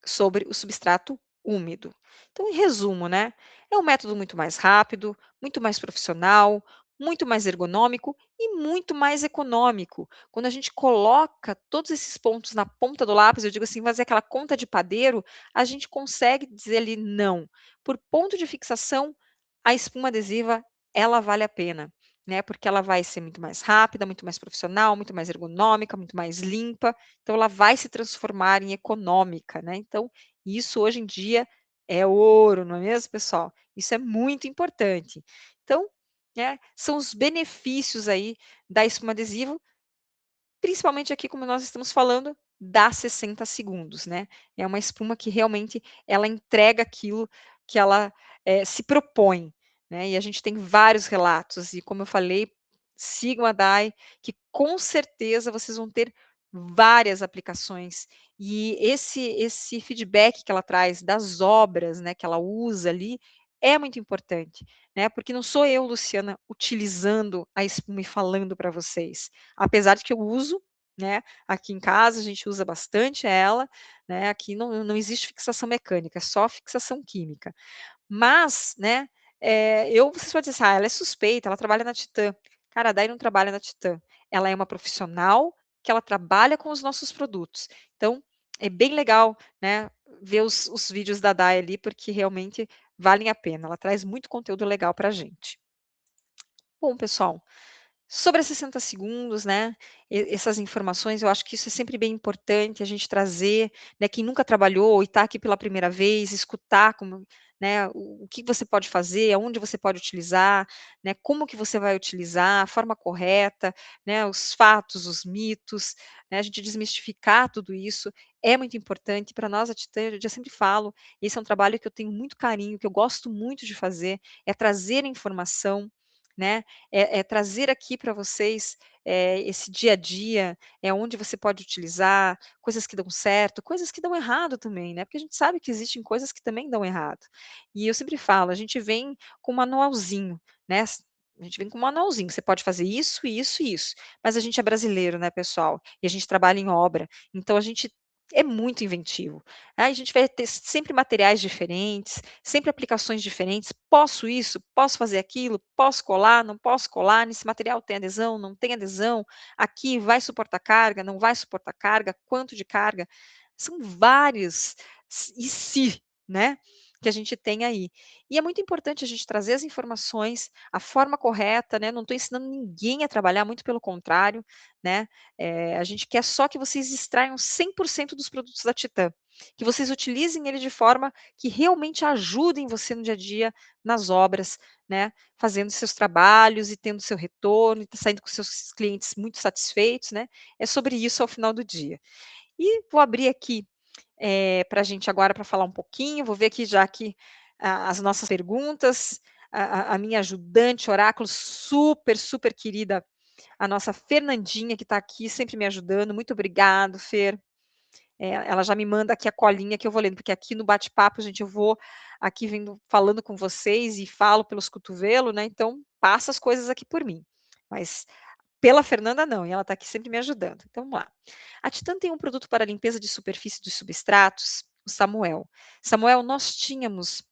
sobre o substrato úmido. Então, em resumo, né, é um método muito mais rápido, muito mais profissional, muito mais ergonômico e muito mais econômico. Quando a gente coloca todos esses pontos na ponta do lápis, eu digo assim, fazer aquela conta de padeiro, a gente consegue dizer ali não. Por ponto de fixação, a espuma adesiva, ela vale a pena, né? Porque ela vai ser muito mais rápida, muito mais profissional, muito mais ergonômica, muito mais limpa. Então ela vai se transformar em econômica, né, então isso hoje em dia é ouro, não é mesmo, pessoal? Isso é muito importante. Então, né, são os benefícios aí da espuma adesiva, principalmente aqui, como nós estamos falando, dá 60 segundos, né. É uma espuma que realmente ela entrega aquilo que ela, se propõe, né, e a gente tem vários relatos e como eu falei, sigam a Dai, que com certeza vocês vão ter várias aplicações, e esse feedback que ela traz das obras, né, que ela usa ali, é muito importante, né, porque não sou eu, Luciana, utilizando a espuma e falando para vocês. Apesar de que eu uso, né, aqui em casa a gente usa bastante ela, né, aqui não existe fixação mecânica, é só fixação química. Mas, né, vocês podem dizer assim: "Ah, ela é suspeita, ela trabalha na Titã". Cara, a Dai não trabalha na Titã, ela é uma profissional que ela trabalha com os nossos produtos. Então, é bem legal, né, ver os vídeos da Dai ali, porque realmente valem a pena, ela traz muito conteúdo legal pra gente. Bom, pessoal, sobre a 60 segundos, né, essas informações, eu acho que isso é sempre bem importante a gente trazer, né, quem nunca trabalhou e está aqui pela primeira vez, escutar como, né, o que você pode fazer, aonde você pode utilizar, né, como que você vai utilizar, a forma correta, né, os fatos, os mitos, né, a gente desmistificar tudo isso é muito importante para nós a Titã, eu já sempre falo, esse é um trabalho que eu tenho muito carinho, que eu gosto muito de fazer, é trazer a informação, né, é trazer aqui para vocês, esse dia a dia, é onde você pode utilizar, coisas que dão certo, coisas que dão errado também, né, porque a gente sabe que existem coisas que também dão errado. E eu sempre falo, a gente vem com um manualzinho, né, A gente vem com um manualzinho, você pode fazer isso, isso e isso. Mas a gente é brasileiro, né, pessoal, e a gente trabalha em obra, então a gente é muito inventivo. Aí a gente vai ter sempre materiais diferentes, sempre aplicações diferentes. Posso isso? Posso fazer aquilo? Posso colar? Não posso colar? Nesse material tem adesão? Não tem adesão? Aqui vai suportar carga? Não vai suportar carga? Quanto de carga? São vários e se, né, que a gente tem aí. E é muito importante a gente trazer as informações, a forma correta, né, não estou ensinando ninguém a trabalhar, muito pelo contrário, né, a gente quer só que vocês extraiam 100% dos produtos da Titã, que vocês utilizem ele de forma que realmente ajudem você no dia a dia, nas obras, né, fazendo seus trabalhos e tendo seu retorno, e saindo com seus clientes muito satisfeitos, né, é sobre isso ao final do dia. E vou abrir aqui, para a gente agora para falar um pouquinho, vou ver aqui já aqui as nossas perguntas, a minha ajudante oráculo super, super querida, a nossa Fernandinha que está aqui sempre me ajudando, muito obrigado Fer, ela já me manda aqui a colinha que eu vou lendo, porque aqui no bate-papo gente eu vou aqui vendo falando com vocês e falo pelos cotovelo, né, então passa as coisas aqui por mim, mas pela Fernanda não, e ela está aqui sempre me ajudando. Então vamos lá. A Titã tem um produto para limpeza de superfície dos substratos, o Samuel. Samuel, nós tínhamos,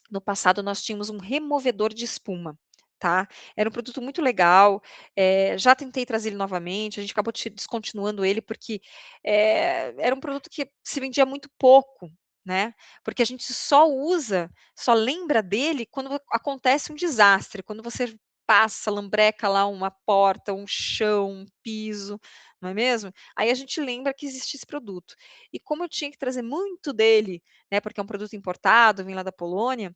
no passado, nós tínhamos um removedor de espuma, tá? Era um produto muito legal, já tentei trazer ele novamente, a gente acabou descontinuando ele, porque era um produto que se vendia muito pouco, né? Porque a gente só usa, só lembra dele quando acontece um desastre, quando você passa, lambreca lá uma porta, um chão, um piso, não é mesmo? Aí a gente lembra que existe esse produto. E como eu tinha que trazer muito dele, né, porque é um produto importado, vem lá da Polônia,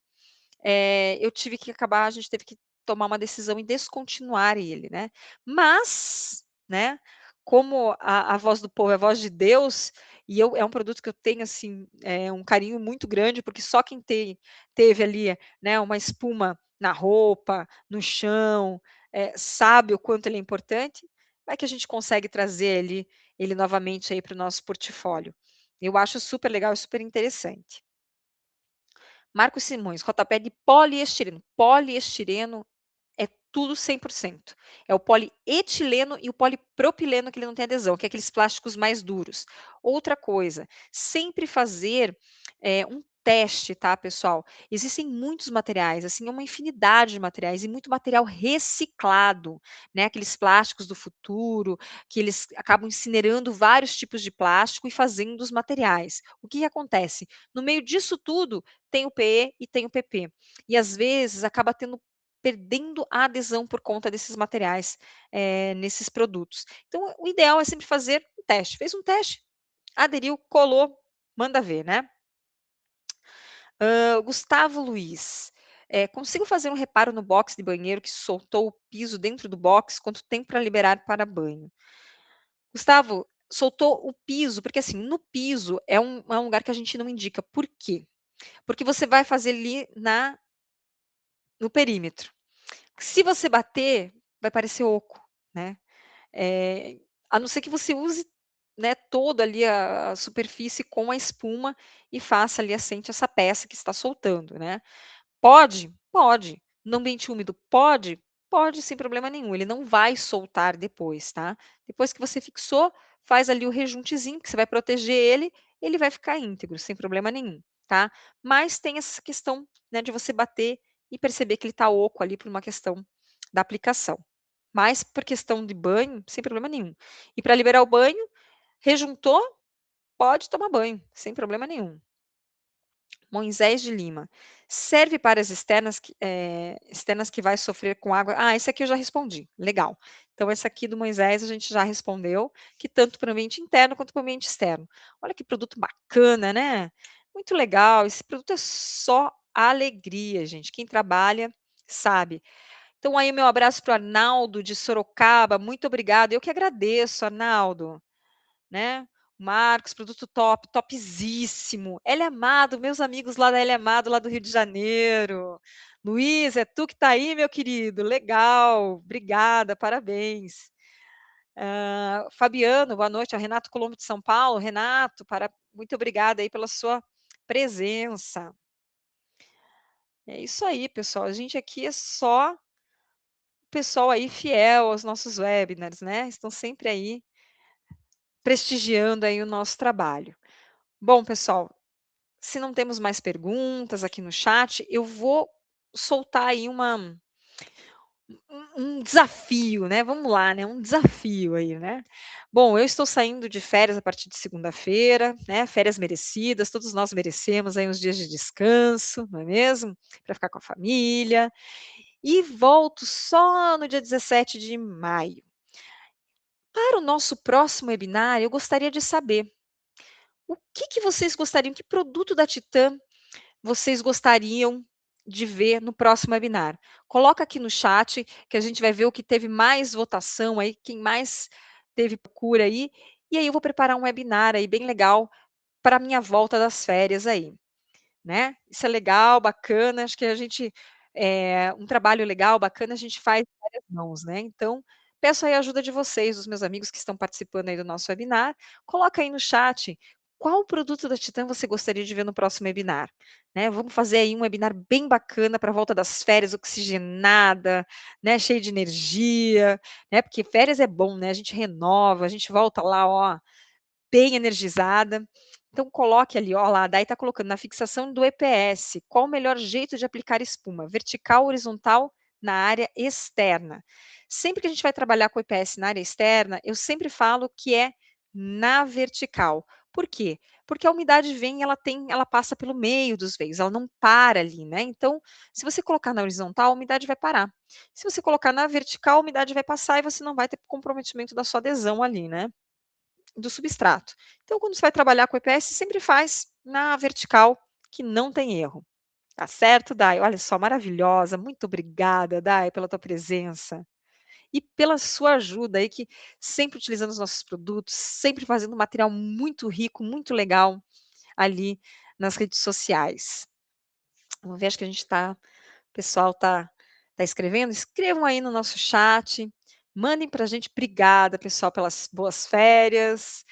eu tive que acabar a gente teve que tomar uma decisão e descontinuar ele, né. Mas, né, como a voz do povo é a voz de Deus, e é um produto que eu tenho, assim, um carinho muito grande, porque só quem teve ali, né, uma espuma na roupa, no chão, sabe o quanto ele é importante, vai que a gente consegue trazer ele novamente aí para o nosso portfólio. Eu acho super legal e super interessante. Marcos Simões, rodapé de poliestireno. Poliestireno é tudo 100%. É o polietileno e o polipropileno que ele não tem adesão, que é aqueles plásticos mais duros. Outra coisa, sempre fazer um teste, tá, pessoal? Existem muitos materiais, assim, uma infinidade de materiais e muito material reciclado, né? Aqueles plásticos do futuro, que eles acabam incinerando vários tipos de plástico e fazendo os materiais. O que que acontece? No meio disso tudo, tem o PE e tem o PP. E às vezes acaba perdendo a adesão por conta desses materiais, nesses produtos. Então, o ideal é sempre fazer um teste. Fez um teste, aderiu, colou, manda ver, né. Gustavo Luiz, consigo fazer um reparo no box de banheiro que soltou o piso dentro do box, quanto tempo para liberar para banho? Gustavo, soltou o piso, porque assim, no piso é um lugar que a gente não indica, por quê? Porque você vai fazer ali no perímetro. Se você bater, vai parecer oco, né. Eh, a não ser que você use, né, toda ali a superfície com a espuma e faça ali, assente essa peça que está soltando, né. Pode? Pode. No ambiente úmido pode? Pode sem problema nenhum, ele não vai soltar depois, tá. Depois que você fixou, faz ali o rejuntezinho, que você vai proteger ele, ele vai ficar íntegro, sem problema nenhum, tá. Mas tem essa questão, né, de você bater e perceber que ele está oco ali por uma questão da aplicação. Mas por questão de banho, sem problema nenhum. E para liberar o banho, rejuntou, pode tomar banho, sem problema nenhum. Moisés de Lima. Serve para as externas que vai sofrer com água esse aqui eu já respondi, legal. Então esse aqui do Moisés a gente já respondeu, que tanto para o ambiente interno quanto para o ambiente externo. Olha que produto bacana, né. Muito legal, esse produto é só alegria, gente, quem trabalha sabe. Então aí o meu abraço para o Arnaldo de Sorocaba, muito obrigada, eu que agradeço Arnaldo. Né. Marcos, produto top, topzíssimo. L Amado, meus amigos lá da L Amado, lá do Rio de Janeiro. Luiz, é tu que está aí, meu querido? Legal, obrigada, parabéns. Fabiano, boa noite. É o Renato Colombo de São Paulo. Renato, muito obrigada aí pela sua presença. É isso aí, pessoal. A gente aqui é só pessoal aí fiel aos nossos webinars, né, estão sempre aí prestigiando aí o nosso trabalho. Bom, pessoal, se não temos mais perguntas aqui no chat, eu vou soltar aí um desafio, né, vamos lá, né, um desafio aí, né. Bom, eu estou saindo de férias a partir de segunda-feira, né, férias merecidas, todos nós merecemos aí uns dias de descanso, não é mesmo? Para ficar com a família, e volto só no dia 17 de maio. Para o nosso próximo webinar, eu gostaria de saber, o que vocês gostariam, que produto da Titã vocês gostariam de ver no próximo webinar? Coloca aqui no chat, que a gente vai ver o que teve mais votação aí, quem mais teve procura aí, e aí eu vou preparar um webinar aí bem legal para a minha volta das férias aí. Né, isso é legal, bacana, acho que a gente, um trabalho legal, bacana, a gente faz em várias mãos, né, então, peço aí a ajuda de vocês, dos meus amigos que estão participando aí do nosso webinar, coloca aí no chat, qual produto da Titã você gostaria de ver no próximo webinar, né, vamos fazer aí um webinar bem bacana para a volta das férias, oxigenada, né, cheio de energia, né, porque férias é bom, né, a gente renova, a gente volta lá, ó, bem energizada. Então coloque ali, ó lá, daí está colocando na fixação do EPS, qual o melhor jeito de aplicar espuma, vertical ou horizontal na área externa. Sempre que a gente vai trabalhar com o EPS na área externa, eu sempre falo que é na vertical. Por quê? Porque a umidade vem, ela passa pelo meio dos veios, ela não para ali, né? Então, se você colocar na horizontal, a umidade vai parar. Se você colocar na vertical, a umidade vai passar e você não vai ter comprometimento da sua adesão ali, né? Do substrato. Então, quando você vai trabalhar com EPS, sempre faz na vertical, que não tem erro. Tá certo, Dai? Olha só, maravilhosa. Muito obrigada, Dai, pela tua presença. E pela sua ajuda aí, que sempre utilizando os nossos produtos, sempre fazendo um material muito rico, muito legal ali nas redes sociais. Vamos ver, acho que a gente está, o pessoal tá escrevendo. Escrevam aí no nosso chat, mandem para a gente. Obrigada, pessoal, pelas boas férias.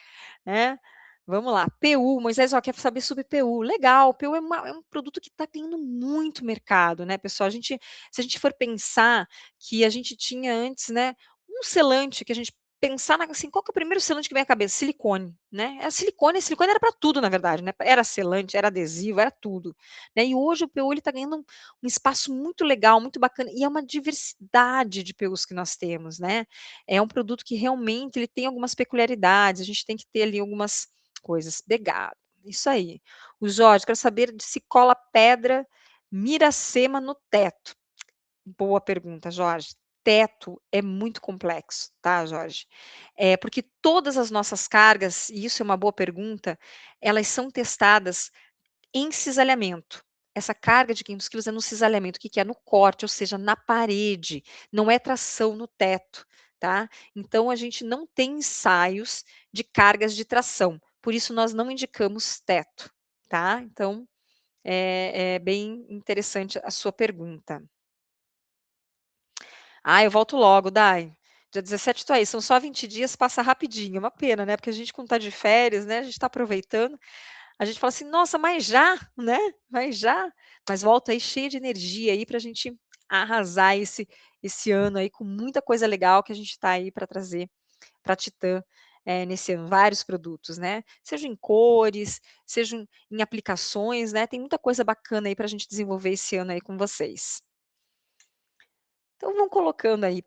Né. Vamos lá, PU, Moisés, ó, quer saber sobre PU. Legal, PU é um produto que está tendo muito mercado, né, pessoal. Se a gente for pensar que a gente tinha antes, né, um selante que a gente pensar na assim, qual que é o primeiro selante que vem à cabeça? Silicone, né. Silicone era para tudo, na verdade, né, era selante, era adesivo, era tudo, né. E hoje o PU ele está ganhando um espaço muito legal, muito bacana, e é uma diversidade de PUs que nós temos, né. É um produto que realmente ele tem algumas peculiaridades, a gente tem que ter ali algumas coisas. Obrigada, isso aí. O Jorge, quero saber de se cola pedra Miracema no teto. Boa pergunta, Jorge. Teto é muito complexo, tá, Jorge? É porque todas as nossas cargas, e isso é uma boa pergunta, elas são testadas em cisalhamento. Essa carga de 500 quilos é no cisalhamento. O que que é? No corte, ou seja, na parede, não é tração no teto, tá. Então a gente não tem ensaios de cargas de tração, por isso nós não indicamos teto, tá. Então, é bem interessante a sua pergunta. Ah, eu volto logo, Dai. Dia 17 estou aí, são só 20 dias, passa rapidinho, é uma pena, né, porque a gente quando está de férias, né, a gente está aproveitando, a gente fala assim: "Nossa, mas já?", né, mas já? Mas volto aí cheia de energia aí para a gente arrasar esse ano aí com muita coisa legal que a gente está aí para trazer para a Titã, nesse ano, vários produtos, né, seja em cores, sejam em aplicações, né, tem muita coisa bacana aí para a gente desenvolver esse ano aí com vocês. Então vão colocando aí,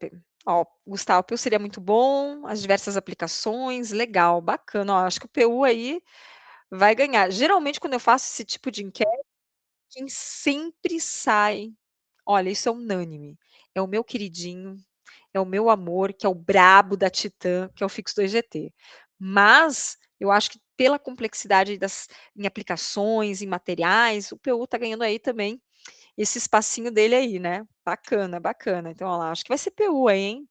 ó, Gustavo, PU seria muito bom, as diversas aplicações, legal, bacana, ó, acho que o PU aí vai ganhar. Geralmente, quando eu faço esse tipo de enquete, quem sempre sai, olha, isso é unânime, é o meu queridinho, é o meu amor, que é o brabo da Titã, que é o Fix 2 GT. Mas, eu acho que pela complexidade em aplicações, em materiais, o PU tá ganhando aí também esse espacinho dele aí, né. Bacana, bacana. Então, olha lá, acho que vai ser PU aí, hein.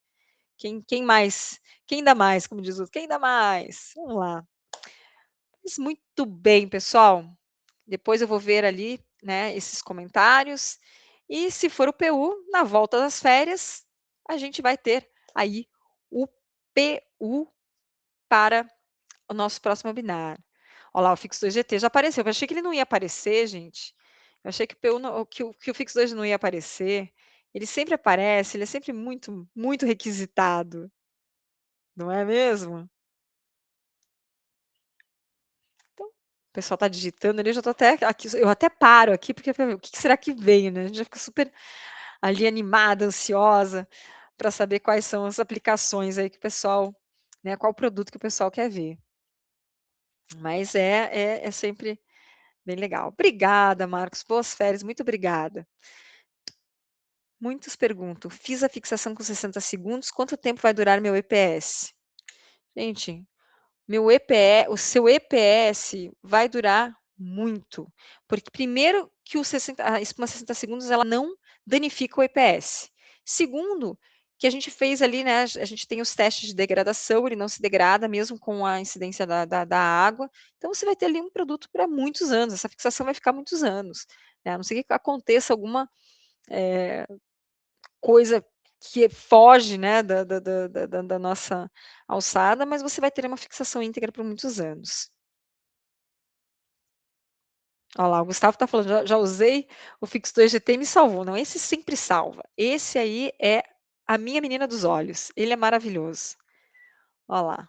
Quem mais? Quem dá mais, como diz o outro, quem dá mais? Vamos lá. Mas muito bem, pessoal. Depois eu vou ver ali, né, esses comentários. E se for o PU, na volta das férias, a gente vai ter aí o PU para o nosso próximo webinar. Olha lá, o Fix 2 GT já apareceu. Eu achei que ele não ia aparecer, gente. Eu achei que o PU não, que o Fix 2 não ia aparecer. ele sempre aparece, ele é sempre muito, muito requisitado, não é mesmo? Então, o pessoal está digitando ali, eu já estou até aqui, eu até paro aqui, porque pra ver o que que será que veio, né, a gente já fica super ali animada, ansiosa, para saber quais são as aplicações aí que o pessoal, né, qual produto que o pessoal quer ver. Mas é sempre bem legal. Obrigada, Marcos, boas férias, muito obrigada. Muitos perguntam: "Fiz a fixação com 60 segundos, quanto tempo vai durar meu EPS?". Gente, o seu EPS vai durar muito, porque primeiro que a espuma 60 segundos ela não danifica o EPS. Segundo, que a gente fez ali, né, a gente tem os testes de degradação, ele não se degrada mesmo com a incidência da água, então você vai ter ali um produto para muitos anos, essa fixação vai ficar muitos anos, né, a não ser que aconteça alguma, eh, coisa que foge, né, da nossa alçada, mas você vai ter uma fixação íntegra por muitos anos. Olha lá, o Gustavo está falando: "Já usei o Fix 2 GT e me salvou". Não, esse sempre salva. Esse aí é a minha menina dos olhos, ele é maravilhoso. Olha lá.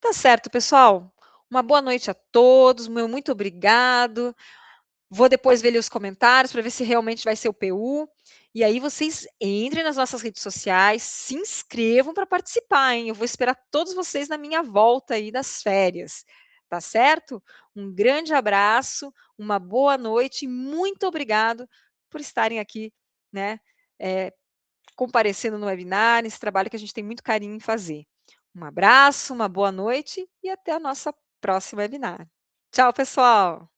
Tá certo, pessoal. Uma boa noite a todos, meu muito obrigado. Vou depois ver ali os comentários para ver se realmente vai ser o PU. E aí vocês entrem nas nossas redes sociais, se inscrevam para participar, hein? Eu vou esperar todos vocês na minha volta aí das férias, tá certo? Um grande abraço, uma boa noite e muito obrigado por estarem aqui, né, eh, comparecendo no webinar, nesse trabalho que a gente tem muito carinho em fazer. Um abraço, uma boa noite e até a nossa próxima webinar. Tchau, pessoal.